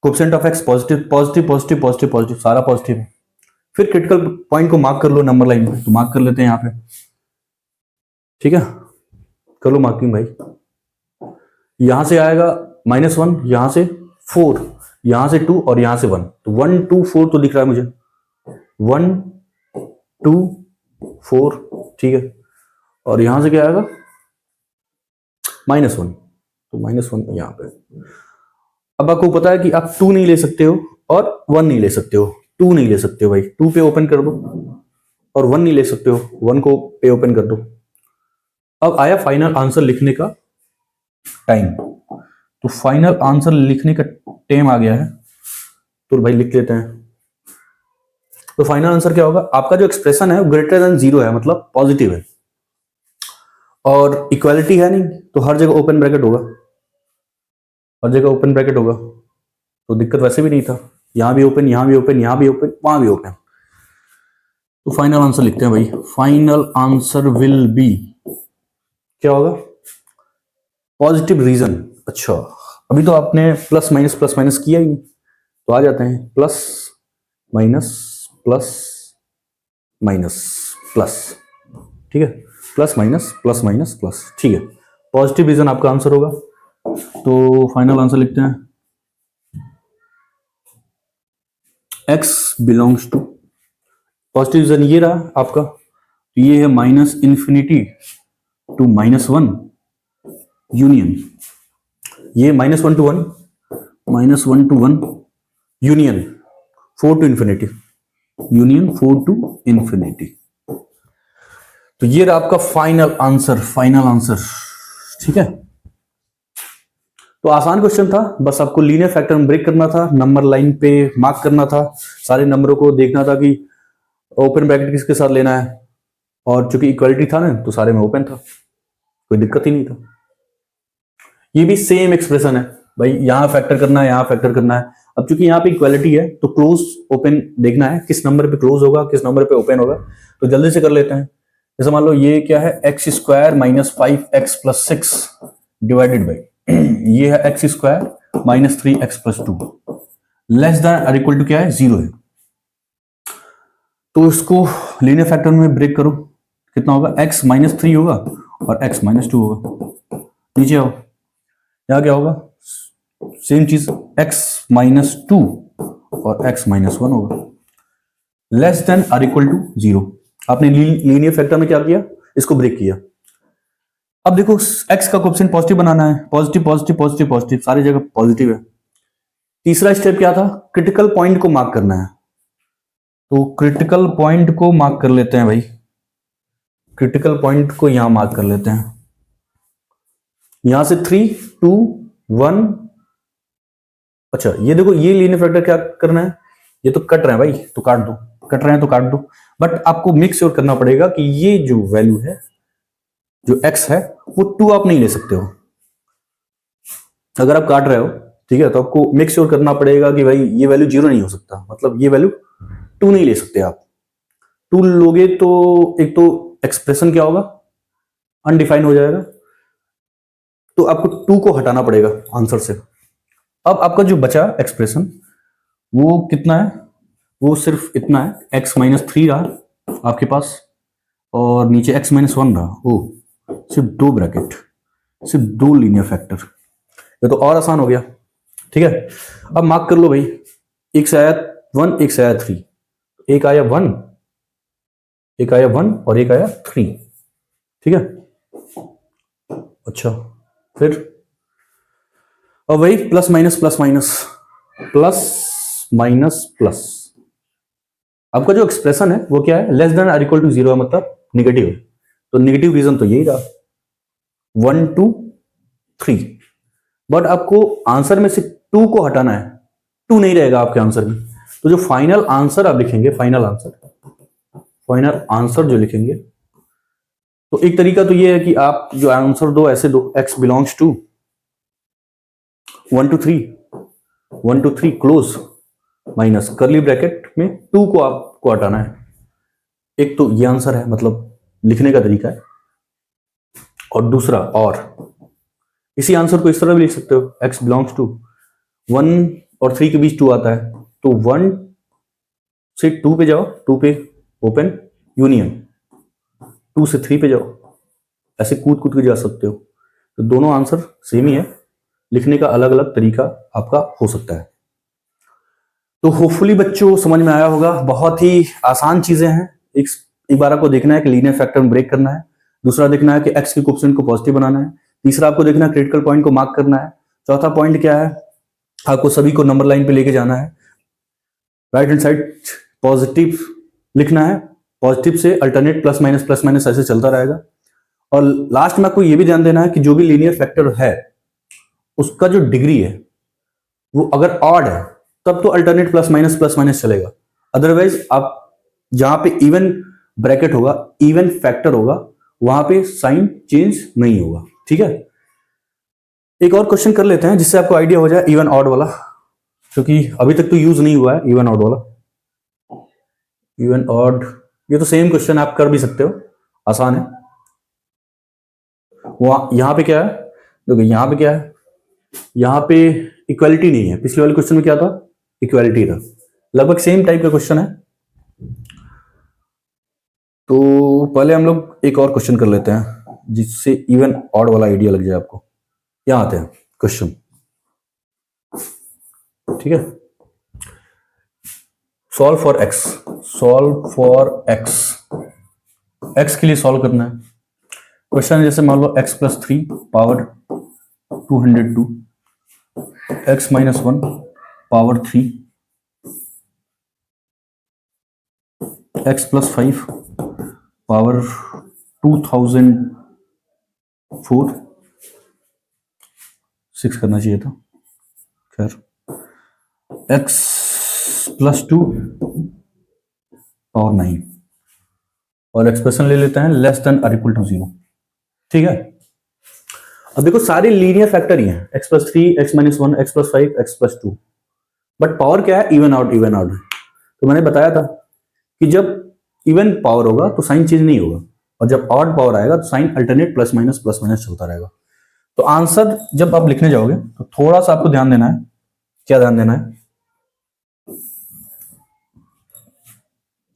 [SPEAKER 1] coefficient of x positive positive positive positive positive, सारा पॉजिटिव है। फिर क्रिटिकल पॉइंट को मार्क कर लो नंबर लाइन में, तो मार्क कर लेते हैं यहाँ पे। ठीक है, कर लो मार्किंग भाई। यहां से आएगा -1, यहां से 4, यहां से 2 और यहां से 1, तो 1 2 4 तो दिख रहा है मुझे, 1 2 4। ठीक है, और यहां से क्या आएगा, -1, तो -1 यहां पे। अब आपको पता है कि आप 2 नहीं ले सकते हो और 1 नहीं ले सकते हो, 2 नहीं ले सकते हो भाई, 2 पे ओपन कर दो, और 1 नहीं ले सकते हो, 1 को पे ओपन कर दो। अब आया फाइनल आंसर लिखने का टाइम, तो फाइनल आंसर लिखने का टाइम आ गया है, तो भाई लिख लेते हैं। तो फाइनल आंसर क्या होगा, आपका जो एक्सप्रेशन है वो ग्रेटर देन 0 है, मतलब पॉजिटिव है, और इक्वालिटी है नहीं, तो हर जगह ओपन ब्रैकेट होगा, हर जगह ओपन ब्रैकेट होगा, तो दिक्कत वैसे भी नहीं था, यहां भी ओपन, यहां भी ओपन, यहां भी ओपन, वहां भी ओपन। तो फाइनल आंसर लिखते हैं भाई, फाइनल आंसर विल बी, क्या होगा, पॉजिटिव रीजन। अच्छा, अभी तो आपने प्लस माइनस किया ही नहीं, तो आ जाते हैं plus minus plus minus plus. ठीक है, प्लस माइनस प्लस। ठीक है, पॉजिटिव रीजन आपका आंसर होगा। तो फाइनल आंसर लिखते हैं, x belongs to, positive region ये रहा आपका, तो ये है -∞ to -1 यूनियन, ये -1 to 1 union 4 to ∞, union 4 to ∞। तो ये रहा आपका फाइनल आंसर। ठीक है, तो आसान क्वेश्चन था, बस आपको लीनियर फैक्टर में ब्रेक करना था, नंबर लाइन पे मार्क करना था, सारे नंबरों को देखना था कि ओपन ब्रैकेट किसके साथ लेना है, और चूंकि इक्वालिटी था ना तो सारे में ओपन था, कोई दिक्कत ही नहीं था। ये भी सेम एक्सप्रेशन है भाई, यहां फैक्टर करना है, यहां फैक्टर करना है। अब चूंकि यहाँ पे इक्वालिटी है तो क्लोज ओपन देखना है, किस नंबर पे क्लोज होगा, किस नंबर पे ओपन होगा, तो जल्दी से कर लेते हैं। जैसे मान लो ये क्या है, x² -5x + 6 डिवाइडेड बाई ये है x² -3x + 2 लेस देन और इक्वल टू क्या है, 0 है। तो इसको लीनियर फैक्टर में ब्रेक करो, कितना होगा, x -3 होगा और x -2 होगा। नीचे आओ, यहाँ क्या होगा, सेम चीज, x -2 और x -1 होगा, लेस देन और इक्वल टू 0। आपने लीनियर फैक्टर में क्या किया, इसको ब्रेक किया। अब देखो x का कोएफिशिएंट पॉजिटिव बनाना है, पॉजिटिव पॉजिटिव पॉजिटिव पॉजिटिव, सारी जगह पॉजिटिव है। तीसरा स्टेप क्या था, क्रिटिकल पॉइंट को मार्क करना है। तो क्रिटिकल पॉइंट को मार्क कर लेते हैं भाई, क्रिटिकल पॉइंट को यहां मार्क कर लेते हैं। यहां से 3 2 1, अच्छा ये देखो ये लीनियर फैक्टर क्या करना है, ये तो कट रहे हैं भाई, तो काट दो, कट रहे हैं तो काट दो। बट आपको मेक श्योर करना पड़ेगा कि ये जो वैल्यू है, जो x है, वो 2 आप नहीं ले सकते हो। अगर आप काट रहे हो, ठीक है, तो आपको मेक श्योर करना पड़ेगा कि भाई ये वैल्यू 0 नहीं हो सकता, मतलब ये वैल्यू 2 नहीं ले सकते आप। 2 लोगे तो एक तो एक्सप्रेशन क्या होगा, अनडिफाइंड हो जाएगा, तो आपको 2 को हटाना पड़ेगा आंसर से। अब आपका जो बचा एक्सप्रेशन वो कितना है, वो सिर्फ इतना है, x-3 रहा आपके पास और नीचे x-1 रहा। ओ सिर्फ 2 ब्रैकेट, सिर्फ 2 लीनियर फैक्टर, ये तो और आसान हो गया। ठीक है, अब मार्क कर लो भाई, एक से आया 1, एक से आया 3, एक आया 1, एक आया 1 और एक आया 3। ठीक है, अच्छा फिर अब वही plus minus plus minus plus minus plus. आपका जो एक्सप्रेशन है वो क्या है, लेस देन और इक्वल टू 0 है, मतलब निगेटिव है, तो निगेटिव रीजन तो यही रहा 1 2 3। बट आपको आंसर में से 2 को हटाना है, 2 नहीं रहेगा आपके आंसर में। तो जो फाइनल आंसर आप लिखेंगे, फाइनल आंसर जो लिखेंगे, तो एक तरीका तो ये है कि आप जो आंसर दो ऐसे दो, x belongs to 1 2 3 close minus curly bracket में 2 को आपको हटाना है। एक तो ये आंसर है, मतलब लिखने का तरीका है, और दूसरा और इसी आंसर को इस तरह भी लिख सकते हो, x बिलोंग्स टू 1 और 3 के बीच 2 आता है, तो 1 से 2 पे जाओ, 2 पे ओपन यूनियन, 2 से 3 पे जाओ, ऐसे कूद कूद के जा सकते हो। तो दोनों आंसर सेम ही है, लिखने का अलग अलग तरीका आपका हो सकता है। तो होपफुली बच्चों समझ में आया होगा, बहुत ही आसान चीजें हैं। एक बार आपको देखना है कि लीनियर फैक्टर में ब्रेक करना है, दूसरा देखना है कि x के कोएफिशिएंट को पॉजिटिव बनाना है, तीसरा आपको देखना है क्रिटिकल पॉइंट को मार्क करना है, चौथा पॉइंट क्या है, आपको सभी को नंबर लाइन पे लेके जाना है, राइट हैंड साइड पॉजिटिव लिखना है, पॉजिटिव से अल्टरनेट प्लस माइनस ऐसे चलता रहेगा। और लास्ट में आपको ये भी ध्यान देना है कि जो भी लीनियर फैक्टर है उसका जो डिग्री है वो अगर ऑड है तब तो अल्टरनेट प्लस माइनस चलेगा, अदरवाइज आप जहां पे इवन ब्रैकेट होगा, इवन फैक्टर होगा, वहां पे साइन चेंज नहीं होगा। ठीक है, एक और क्वेश्चन कर लेते हैं जिससे आपको आइडिया हो जाए इवन ऑड वाला, क्योंकि अभी तक तो यूज नहीं हुआ है इवन ऑड वाला। इवन ऑड ये तो सेम क्वेश्चन आप कर भी सकते हो, आसान है। वहां यहां पे क्या है, देखो यहां पे क्या है, यहां पे इक्वालिटी नहीं है, पिछले वाले क्वेश्चन में क्या था, इक्वालिटी था, लगभग सेम टाइप का क्वेश्चन है। तो पहले हम लोग एक और क्वेश्चन कर लेते हैं जिससे इवन ऑड वाला आइडिया लग जाए आपको। यहां आते हैं क्वेश्चन, ठीक है, solve for x, solve for x, x के लिए सॉल्व करना है। क्वेश्चन जैसे मान लो x+3 power 202, x-1 power 3, x+5 power 2004, 6 करना चाहिए था, खैर, x+2 पावर 9, और एक्सप्रेशन ले लेते हैं लेस देन और इक्वल टू 0। ठीक है, अब देखो सारे लीनियर फैक्टर ही हैं, x+3 x-1 x+5 x+2, but power क्या है, इवन आउट, इवन आउट। तो मैंने बताया था कि जब इवन पावर होगा तो साइन चेंज नहीं होगा, और जब ऑड पावर आएगा तो साइन अल्टरनेट प्लस माइनस चलता रहेगा। तो आंसर जब आप लिखने जाओगे तो थोड़ा सा आपको ध्यान देना है, क्या ध्यान देना है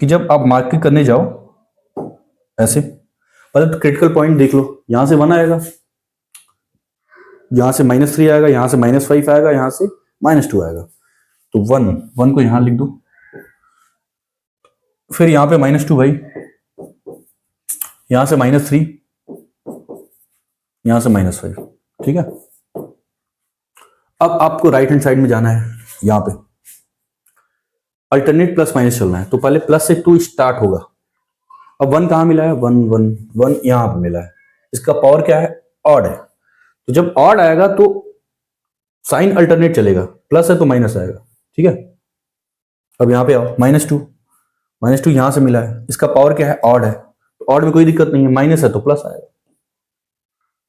[SPEAKER 1] कि जब आप मार्किंग करने जाओ ऐसे, पहले तो क्रिटिकल पॉइंट देख लो, यहां से 1 आएगा, यहां से -3 आएगा, यहां से -5 आएगा, यहां से -2 आएगा, तो 1 को यहां लिख दो, फिर यहां पे -2 भाई, यहां से -3, यहां से -5, ठीक है। अब आपको राइट हैंड साइड में जाना है, यहां पे अल्टरनेट प्लस माइनस चलना है, तो पहले प्लस से 2 स्टार्ट होगा। अब 1 कहां मिला है, 1 1 1 यहां पे मिला है, इसका पावर क्या है, ऑड है। तो जब ऑड आएगा तो साइन अल्टरनेट चलेगा, प्लस है तो माइनस आएगा, ठीक है। अब यहां पे आओ, -2 यहां से मिला है, इसका पावर क्या है, ऑड है, तो ऑड में कोई दिक्कत नहीं है, माइनस है तो प्लस आएगा।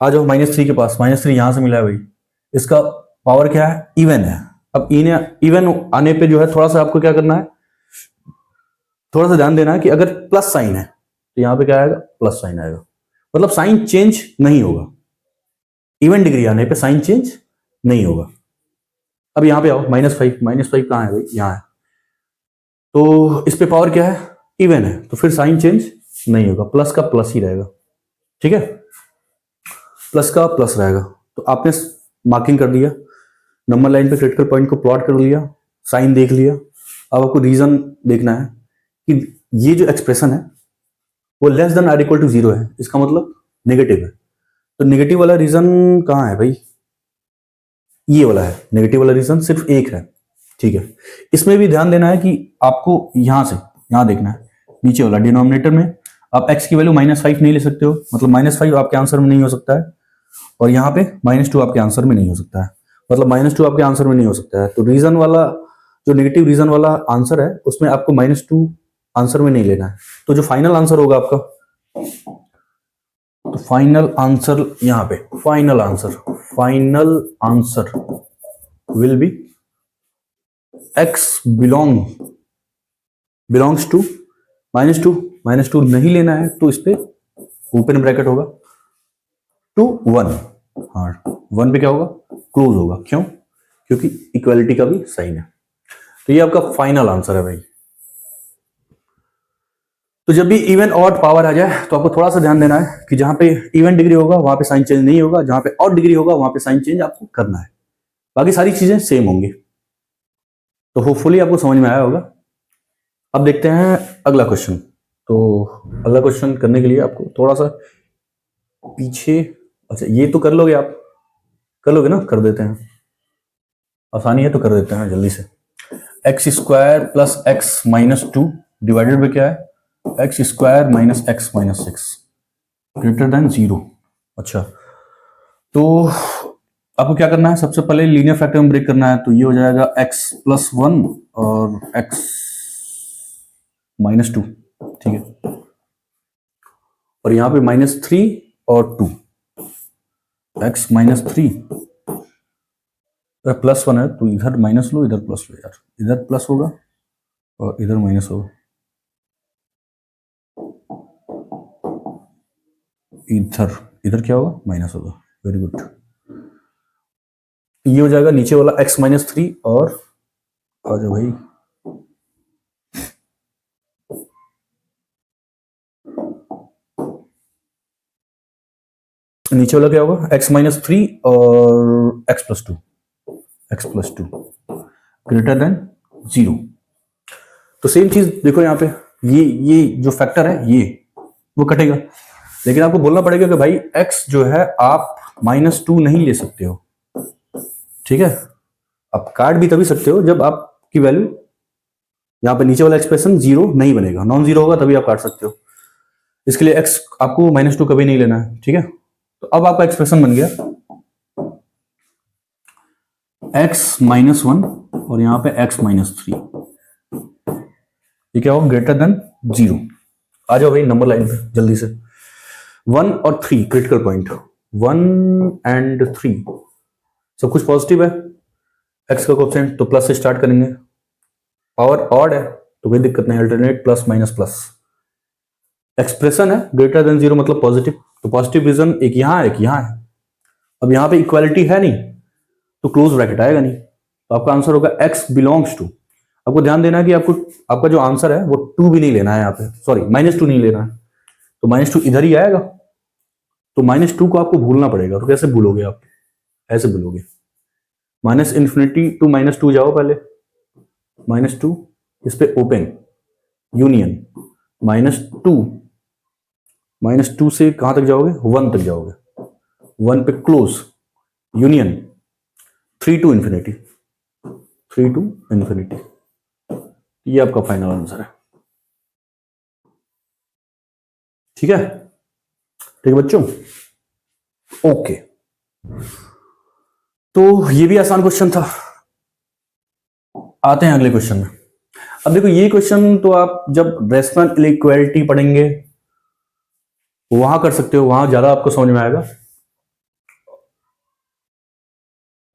[SPEAKER 1] आ जाओ -3 के पास, -3 यहां से मिला है भाई, इसका पावर क्या है, इवन है। अब इवन आने पे जो है थोड़ा सा आपको क्या करना है, थोड़ा सा ध्यान देना है कि अगर प्लस साइन है तो यहां पे क्या आएगा, प्लस साइन आएगा, मतलब साइन चेंज नहीं होगा। इवन डिग्री आने पे साइन चेंज नहीं होगा। अब यहां पे आओ, -5 कहां है भाई, यहां है, तो इस पे पावर क्या है, इवन है, तो फिर साइन चेंज नहीं होगा, प्लस का प्लस ही रहेगा, ठीक है, प्लस का प्लस रहेगा। तो आपने मार्किंग कर दिया, नंबर लाइन पे क्रिटिकल पॉइंट को प्लॉट कर लिया, साइन देख लिया। अब आपको रीजन देखना है कि ये जो एक्सप्रेशन है वो less than or equal to 0 है, इसका मतलब नेगेटिव है। तो नेगेटिव वाला रीजन कहां है भाई, ये वाला है, नेगेटिव वाला रीजन सिर्फ एक है, ठीक है। इसमें भी ध्यान देना है कि आपको यहां से यहां देखना है, नीचे वाला डिनोमिनेटर में आप x की वैल्यू -5 नहीं ले सकते हो, मतलब -5 आपके आंसर में नहीं हो सकता है, और यहाँ पे -2 आपके आंसर में नहीं हो सकता है, मतलब -2 आपके आंसर में नहीं हो सकता है। तो रीजन वाला जो नेगेटिव रीजन वाला आंसर है उसमें आपको -2 आंसर में नहीं लेना है। तो जो फाइनल आंसर होगा आपका, तो फाइनल आंसर यहां पे, final answer will be x belongs to -2 नहीं लेना है, तो इस पे ओपन ब्रैकेट होगा टू 1, हाँ 1 पे क्या होगा, क्लोज होगा, क्यों, क्योंकि इक्वालिटी का भी साइन है। तो ये आपका फाइनल आंसर है भाई। तो जब भी इवन ऑड पावर आ जाए तो आपको थोड़ा सा ध्यान देना है कि जहां पे इवन डिग्री होगा वहां पे साइन चेंज नहीं होगा, जहां पे ऑड डिग्री होगा वहां पे साइन चेंज आपको करना है, बाकी सारी चीजें सेम होंगी। तो होपफुली आपको समझ में आया होगा। अब देखते हैं अगला क्वेश्चन। तो अगला क्वेश्चन करने के लिए आपको थोड़ा सा पीछे, अच्छा ये तो कर लोगे, आप कर लोगे ना, कर देते हैं, आसानी है तो कर देते हैं जल्दी से। x² + x - 2 डिवाइडेड बाय क्या है, x² - x - 6 ग्रेटर देन 0। अच्छा, तो आपको क्या करना है, सबसे पहले लीनियर फैक्टर में ब्रेक करना है, तो ये हो जाएगा x + 1 और x - 2, ठीक है, और यहां पे -3 और 2, x - 3 +1 है, तो इधर माइनस लो, इधर प्लस लो यार, इधर प्लस होगा और इधर माइनस होगा, इधर इधर क्या होगा, माइनस होगा, वेरी गुड। ये हो जाएगा नीचे वाला x - 3 और आ जाओ भाई, नीचे वाला क्या होगा, x - 3 और x + 2 ग्रेटर देन 0। तो सेम चीज देखो यहाँ पे, ये जो फैक्टर है ये वो कटेगा, लेकिन आपको बोलना पड़ेगा कि भाई x जो है आप -2 नहीं ले सकते हो, ठीक है। आप काट भी तभी सकते हो जब आपकी वैल्यू यहाँ पे नीचे वाला एक्सप्रेशन 0 नहीं बनेगा, नॉन 0 होगा तभी आप काट सकते हो। इसके लिए x आपको -2 कभी नहीं लेना है, ठीक है। तो अब आपका एक्सप्रेशन बन गया x - 1 और यहाँ पे x - 3, ये क्या होगा, ग्रेटर देन 0। आ जाओ भाई नंबर लाइन पे जल्दी से। 1 और 3 क्रिटिकल पॉइंट, 1 एंड 3 सब कुछ पॉजिटिव है, x का कोएफिशिएंट तो प्लस से स्टार्ट करेंगे, पावर ऑड है तो कोई दिक्कत नहीं, alternate plus minus plus, expression है ग्रेटर देन 0 मतलब पॉजिटिव, तो पॉजिटिव रीजन एक यहां है, एक यहां है। अब यहां पे इक्वालिटी है नहीं तो क्लोज ब्रैकेट आएगा नहीं, तो आपका आंसर होगा x बिलोंग्स टू। आपको ध्यान देना है कि आपको आपका जो आंसर है वो 2 भी नहीं लेना है, यहाँ पे सॉरी -2 नहीं लेना है, तो -2 इधर ही आएगा, तो -2 को आपको भूलना पड़ेगा। तो कैसे भूलोगे आप, ऐसे भूलोगे, -∞ टू -2 जाओ पहले, -2 इस पे ओपन यूनियन, -2 से कहां तक जाओगे, 1 तक जाओगे, 1 पे close, union, 3 to infinity, 3 to infinity. ये आपका फाइनल आंसर है। ठीक है, ठीक है बच्चों, ओके। तो ये भी आसान क्वेश्चन था। आते हैं अगले क्वेश्चन में। अब देखो ये क्वेश्चन तो आप जब रेशनल इनइक्वालिटी पढ़ेंगे वहां कर सकते हो, वहां ज्यादा आपको समझ में आएगा।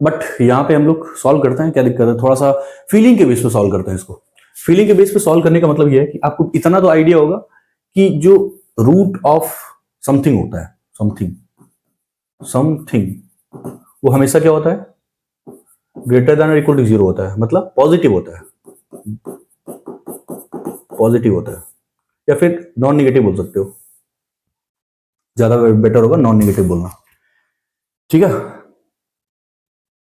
[SPEAKER 1] बट यहां पे हम लोग सॉल्व करते हैं, क्या दिक्कत है, थोड़ा सा फीलिंग के बेस पे सॉल्व करते हैं इसको। फीलिंग के बेस पे सॉल्व करने का मतलब ये है कि आपको इतना तो आइडिया होगा कि जो रूट ऑफ समथिंग होता है, समथिंग समथिंग, वो हमेशा क्या होता है, ग्रेटर देन और इक्वल टू 0 होता है, मतलब पॉजिटिव होता है, पॉजिटिव होता है, या फिर नॉन नेगेटिव बोल सकते हो, ज्यादा बेटर होगा नॉन नेगेटिव बोलना। ठीक है,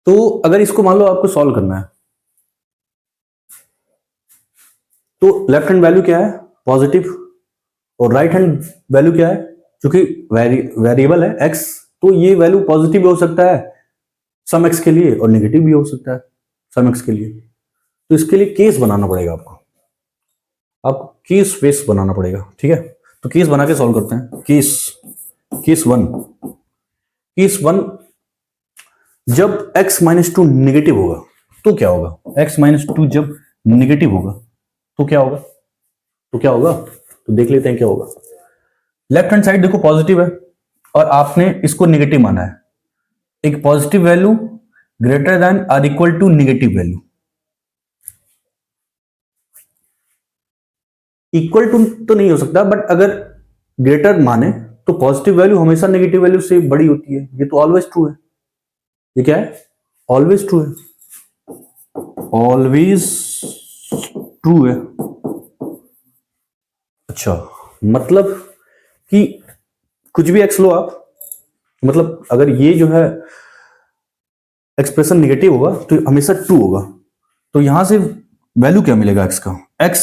[SPEAKER 1] तो अगर इसको मान लो आपको सॉल्व करना है तो लेफ्ट हैंड वैल्यू क्या है, पॉजिटिव, और राइट हैंड वैल्यू क्या है, क्योंकि वेरिएबल है एक्स, तो ये वैल्यू पॉजिटिव भी हो सकता है सम एक्स के लिए और नेगेटिव भी हो सकता है सम एक्स के लिए। तो इसके लिए केस बनाना पड़ेगा आपको केस बेस बनाना पड़ेगा। ठीक है, तो केस बना के सॉल्व करते हैं। केस वन, जब x माइनस 2 निगेटिव होगा तो क्या होगा, x माइनस 2 जब निगेटिव होगा तो क्या होगा, तो देख लेते हैं क्या होगा। लेफ्ट हैंड साइड देखो पॉजिटिव है और आपने इसको नेगेटिव माना है, एक positive value greater than or equal to negative value, equal to तो नहीं हो सकता बट अगर ग्रेटर माने तो पॉजिटिव वैल्यू हमेशा नेगेटिव वैल्यू से बड़ी होती है, ये तो ऑलवेज ट्रू है। ये क्या है, ऑलवेज ट्रू है, ऑलवेज ट्रू है। अच्छा, मतलब कि कुछ भी एक्स लो आप, मतलब अगर ये जो है एक्सप्रेशन नेगेटिव होगा तो हमेशा ट्रू होगा, तो यहां से वैल्यू क्या मिलेगा एक्स का, x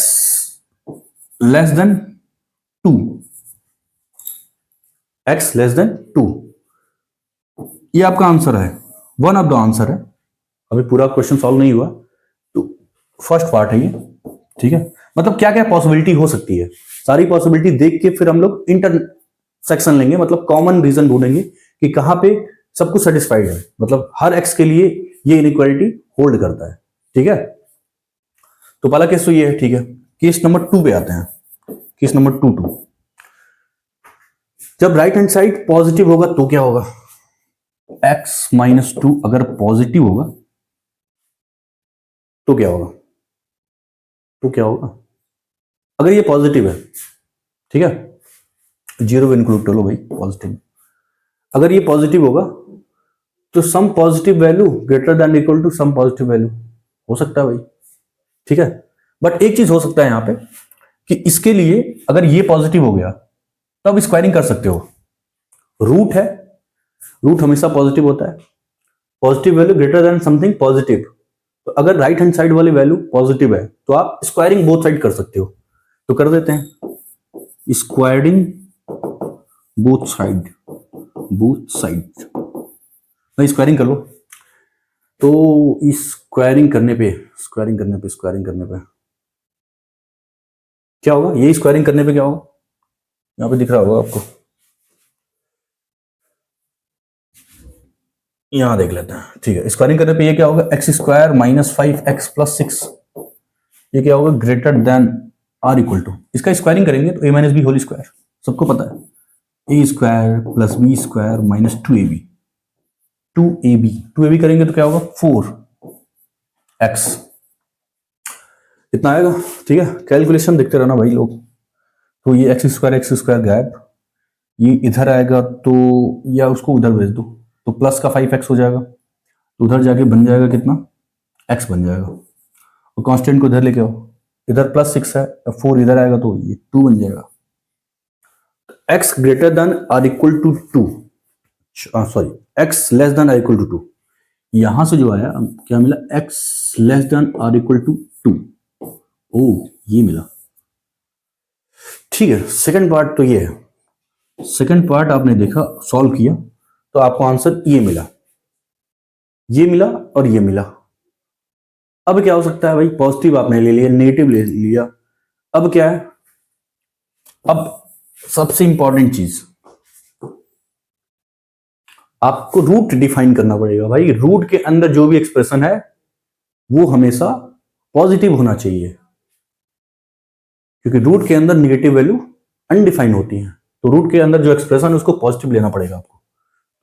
[SPEAKER 1] less then 2, x less then 2, ये आपका आंसर है, वन ऑफ द आंसर है। अभी पूरा क्वेश्चन सॉल्व नहीं हुआ, तो फर्स्ट पार्ट है ये। ठीक है, मतलब क्या क्या पॉसिबिलिटी हो सकती है, सारी पॉसिबिलिटी देख के फिर हम लोग इंटरसेक्शन लेंगे, मतलब कॉमन रीजन ढूंढेंगे कि कहां पे सब कुछ सेटिस्फाइड है, मतलब हर एक्स के लिए ये इनइक्वालिटी होल्ड करता है। ठीक है, तो पहला केस तो ये है। ठीक है, केस नंबर 2 पे आते हैं। केस नंबर 2, जब राइट हैंड साइड पॉजिटिव होगा तो क्या होगा, x माइनस 2 अगर पॉजिटिव होगा तो क्या होगा, अगर ये पॉजिटिव है, ठीक है, 0 इंक्लूड कर लो भाई पॉजिटिव, अगर ये पॉजिटिव होगा तो some positive value greater than equal to some positive value हो सकता है भाई। ठीक है, बट एक चीज हो सकता है यहां पे कि इसके लिए अगर ये पॉजिटिव हो गया तो आप स्क्वायरिंग कर सकते हो, रूट है, रूट हमेशा पॉजिटिव होता है, positive value greater then something positive, तो अगर राइट हैंड साइड वाली वैल्यू पॉजिटिव है तो आप स्क्वायरिंग बोथ साइड कर सकते हो, तो कर देते हैं स्क्वायरिंग बोथ साइड भाई, स्क्वायरिंग कर लो। तो स्क्वायरिंग करने पे क्या होगा, ये स्क्वायरिंग करने पे क्या होगा, यहां पे दिख रहा होगा आपको, यहां देख लेते हैं। ठीक है, स्क्वायरिंग करने पे ये क्या होगा, x square minus 5x plus 6, ये क्या होगा, greater than or equal to, इसका स्क्वायरिंग करेंगे तो a minus B whole square, सबको पता है, A square plus B square minus 2ab करेंगे तो क्या होगा 4x, इतना आएगा। ठीक है, कैलकुलेशन देखते रहना भाई लोग। तो ये एक्स स्क्वायर गायब, ये इधर आएगा तो या उसको उधर भेज दो, तो प्लस का 5x हो जाएगा, तो उधर जाके बन जाएगा कितना, x बन जाएगा, और कांस्टेंट को इधर लेके आओ, इधर प्लस 6 है, 4 इधर आएगा तो ये 2 बन जाएगा। x greater than or equal to 2, sorry x less than or equal to 2, यहां से जो आया क्या मिला, x less than or equal to 2, ओ ये मिला। ठीक है, सेकंड पार्ट तो ये है, सेकंड पार्ट आपने देखा, सॉल्व किया, तो आपको आंसर ये मिला, ये मिला और ये मिला। अब क्या हो सकता है भाई, पॉजिटिव आपने ले लिया, नेगेटिव ले लिया, अब क्या है, अब सबसे इंपॉर्टेंट चीज आपको रूट डिफाइन करना पड़ेगा भाई। रूट के अंदर जो भी एक्सप्रेशन है वो हमेशा पॉजिटिव होना चाहिए, क्योंकि रूट के अंदर नेगेटिव वैल्यू अनडिफाइन होती है, तो रूट के अंदर जो एक्सप्रेशन है उसको पॉजिटिव लेना पड़ेगा आपको।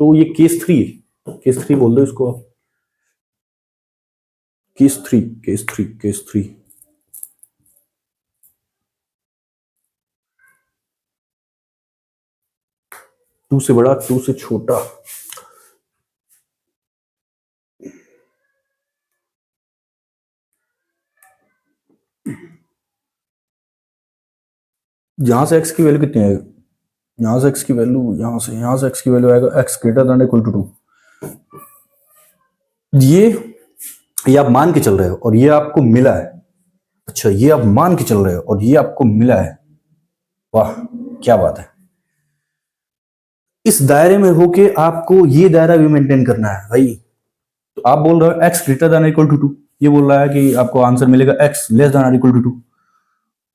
[SPEAKER 1] तो ये केस थ्री बोल दो इसको आप, केस थ्री। टू से बड़ा, टू से छोटा, यहां से एक्स की वैल्यू कितनी है, यहां से एक्स की वैल्यू, यहां से एक्स की वैल्यू आएगा x greater than equal to 2। ये आप मान के चल रहे हो और ये आपको मिला है। अच्छा, ये आप मान के चल रहे हो और ये आपको मिला है, वाह क्या बात है। इस दायरे में होके आपको ये दायरा भी मेंटेन करना है भाई। तो आप बोल रहे हो x greater than equal to 2, ये बोल रहा है कि आपको आंसर मिलेगा x less than equal to 2।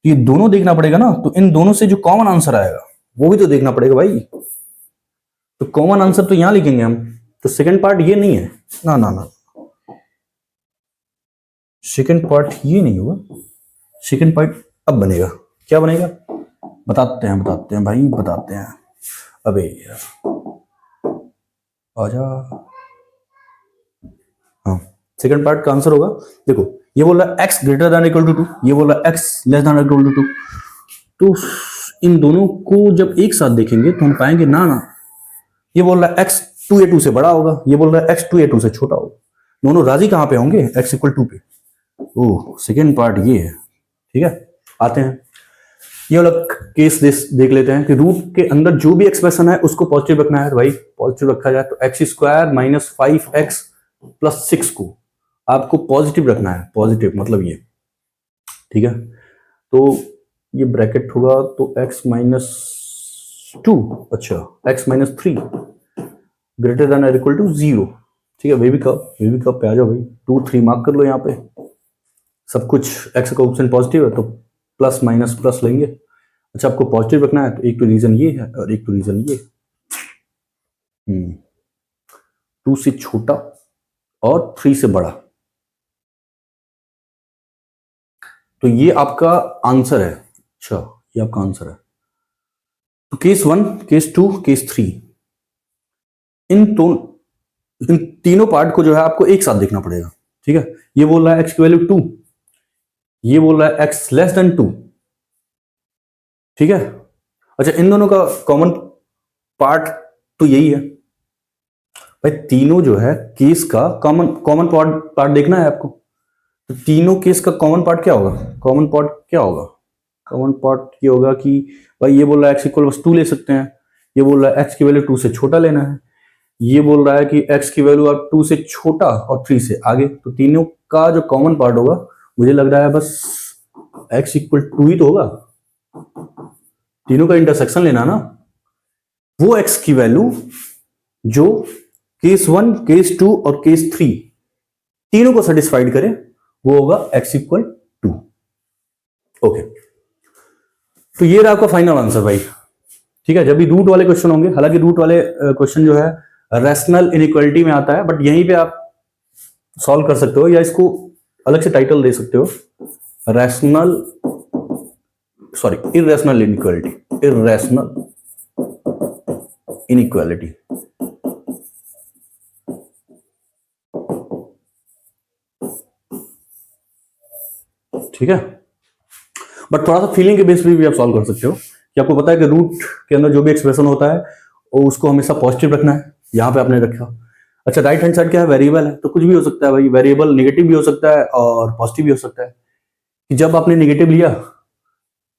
[SPEAKER 1] ये दोनों देखना पड़ेगा ना, तो इन दोनों से जो कॉमन आंसर आएगा वो भी तो देखना पड़ेगा भाई। तो कॉमन आंसर तो यहां लिखेंगे हम, तो सेकंड पार्ट ये नहीं है ना, ना ना, सेकंड पार्ट ये नहीं होगा। सेकंड पार्ट अब बनेगा, क्या बनेगा बताते हैं भाई, बताते हैं। अबे यार आजा, हाँ सेकंड पार्ट का आंसर होगा, देखो ये बोल रहा है x greater than equal to 2, ये बोल रहा है x less than equal to 2। तो इन दोनों को जब एक साथ देखेंगे तो हम पाएंगे ना ना, ये बोल रहा है एक्स 2a2 से बड़ा होगा, ये बोल रहा है एक्स 2a2 से छोटा होगा, दोनों राजी कहां पे होंगे, एक्स इक्वल 2 पे। ओह सेकेंड पार्ट ये है, ठीक है। आते हैं ये वाला केस देख लेते हैं कि रूट के अंदर जो भी एक्सप्रेशन है उसको पॉजिटिव रखना है भाई। पॉजिटिव रखा जाए तो x square minus 5x plus 6 को आपको पॉजिटिव रखना है, पॉजिटिव मतलब ये, ठीक है। तो ये ब्रैकेट होगा तो x माइनस 2, अच्छा x माइनस 3 ग्रेटर देन और इक्वल टू 0, ठीक है। बेबी कप पे आ जाओ भाई, 2 3 मार्क कर लो यहाँ पे, सब कुछ x का ऑप्शन पॉजिटिव है तो प्लस माइनस प्लस लेंगे। अच्छा आपको पॉजिटिव रखना है तो एक तो रीजन ये है और एक तो रीजन ये, 2 से छोटा और 3 से बड़ा, तो ये आपका आंसर है। अच्छा ये आपका आंसर है। तो केस 1, केस 2, केस 3, इन तीनों पार्ट को जो है आपको एक साथ देखना पड़ेगा, ठीक है। ये बोल रहा है एक्स की वैल्यू 2, ये बोल रहा है एक्स लेस देन 2, ठीक है। अच्छा इन दोनों का कॉमन पार्ट तो यही है भाई, तीनों जो है केस का कॉमन पार्ट देखना है आपको। तो तीनों केस का कॉमन पार्ट क्या होगा, कॉमन पार्ट ये होगा कि भाई ये बोल रहा है एक्स इक्वल 2 ले सकते हैं, ये बोल रहा है एक्स की वैल्यू 2 से छोटा लेना है, ये बोल रहा है कि एक्स की वैल्यू आप 2 से छोटा और 3 से आगे। तो तीनों का जो कॉमन पार्ट होगा मुझे लग रहा है बस एक्स इक्वल 2 ही तो होगा, तीनों का इंटरसेक्शन लेना ना, वो एक्स की वैल्यू जो केस 1, केस 2 और केस 3 तीनों को सेटिस्फाइड करे वो होगा एक्स इक्वल 2। ओके, तो ये रहा आपका फाइनल आंसर भाई, ठीक है। जब भी रूट वाले क्वेश्चन होंगे, हालांकि रूट वाले क्वेश्चन जो है रैशनल इनइक्वालिटी में आता है, बट यहीं पे आप सॉल्व कर सकते हो या इसको अलग से टाइटल दे सकते हो, इरेशनल इनइक्वालिटी, ठीक है। बट थोड़ा सा फीलिंग के बेस पे भी आप सॉल्व कर सकते हो कि आपको पता है कि रूट के अंदर जो भी एक्सप्रेशन होता है वो उसको हमेशा पॉजिटिव रखना है, यहां पे आपने रखा। अच्छा राइट हैंड साइड क्या है, वेरिएबल है, तो कुछ भी हो सकता है भाई, वेरिएबल नेगेटिव भी हो सकता है और पॉजिटिव भी हो सकता है। कि जब आपने नेगेटिव लिया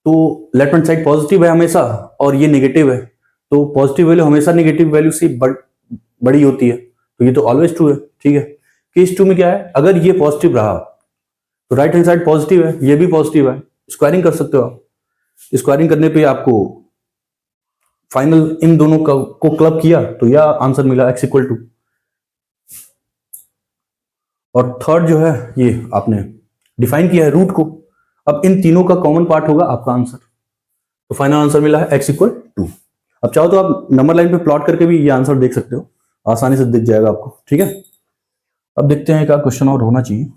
[SPEAKER 1] तो लेफ्ट हैंड साइड पॉजिटिव है हमेशा और ये नेगेटिव है, तो पॉजिटिव वैल्यू हमेशा नेगेटिव वैल्यू से बड़ी होती है, तो ये तो ऑलवेज ट्रू है, ठीक है। केस 2 में क्या है, अगर ये पॉजिटिव रहा तो राइट हैंड साइड पॉजिटिव है, ये भी पॉजिटिव है, स्क्वायरिंग कर सकते हो आप। स्क्वायरिंग करने पे आपको फाइनल इन दोनों को क्लब किया तो यह आंसर मिला x इक्वल टू। और थर्ड जो है ये आपने डिफाइन किया है रूट को। अब इन तीनों का कॉमन पार्ट होगा आपका आंसर, तो फाइनल आंसर मिला है x इक्वल टू। अब चाहो तो आप नंबर लाइन पे प्लॉट करके भी ये आंसर देख सकते हो, आसानी से दिख जाएगा आपको। ठीक है, अब देखते हैं क्या क्वेश्चन और होना चाहिए।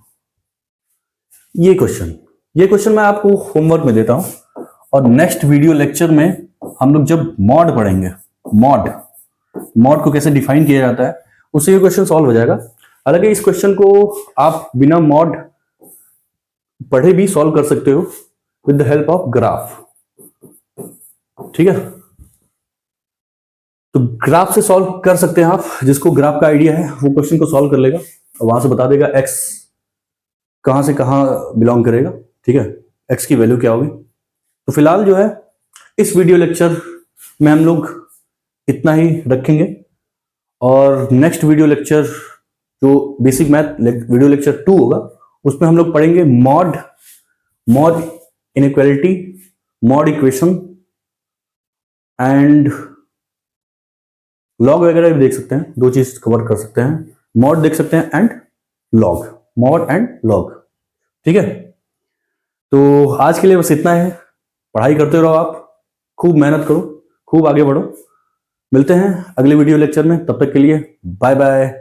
[SPEAKER 1] ये क्वेश्चन मैं आपको होमवर्क में देता हूं, और नेक्स्ट वीडियो लेक्चर में हम लोग जब मॉड पढ़ेंगे, मॉड को कैसे डिफाइन किया जाता है, उससे ये क्वेश्चन सॉल्व हो जाएगा। हालांकि इस क्वेश्चन को आप बिना मॉड पढ़े भी सॉल्व कर सकते हो with the help of graph. ठीक है, तो ग्राफ से सॉल्व कर सकते हैं आप। जिसको ग्राफ का आइडिया है वो क्वेश्चन को सॉल्व कर लेगा और वहां से बता देगा एक्स कहां से कहां बिलोंग करेगा। ठीक है, एक्स की वैल्यू क्या होगी। तो फिलहाल जो है इस वीडियो लेक्चर में हम लोग इतना ही रखेंगे, और नेक्स्ट वीडियो लेक्चर जो बेसिक मैथ वीडियो लेक्चर 2 होगा, उसमें हम लोग पढ़ेंगे mod inequality, mod equation and log वगैरह भी देख सकते हैं। 2 चीज कवर कर सकते हैं, मॉड देख सकते हैं and log, mod and log. ठीक है, तो आज के लिए बस इतना है। पढ़ाई करते रहो आप, खूब मेहनत करो, खूब आगे बढ़ो। मिलते हैं अगले वीडियो लेक्चर में, तब तक के लिए बाय बाय।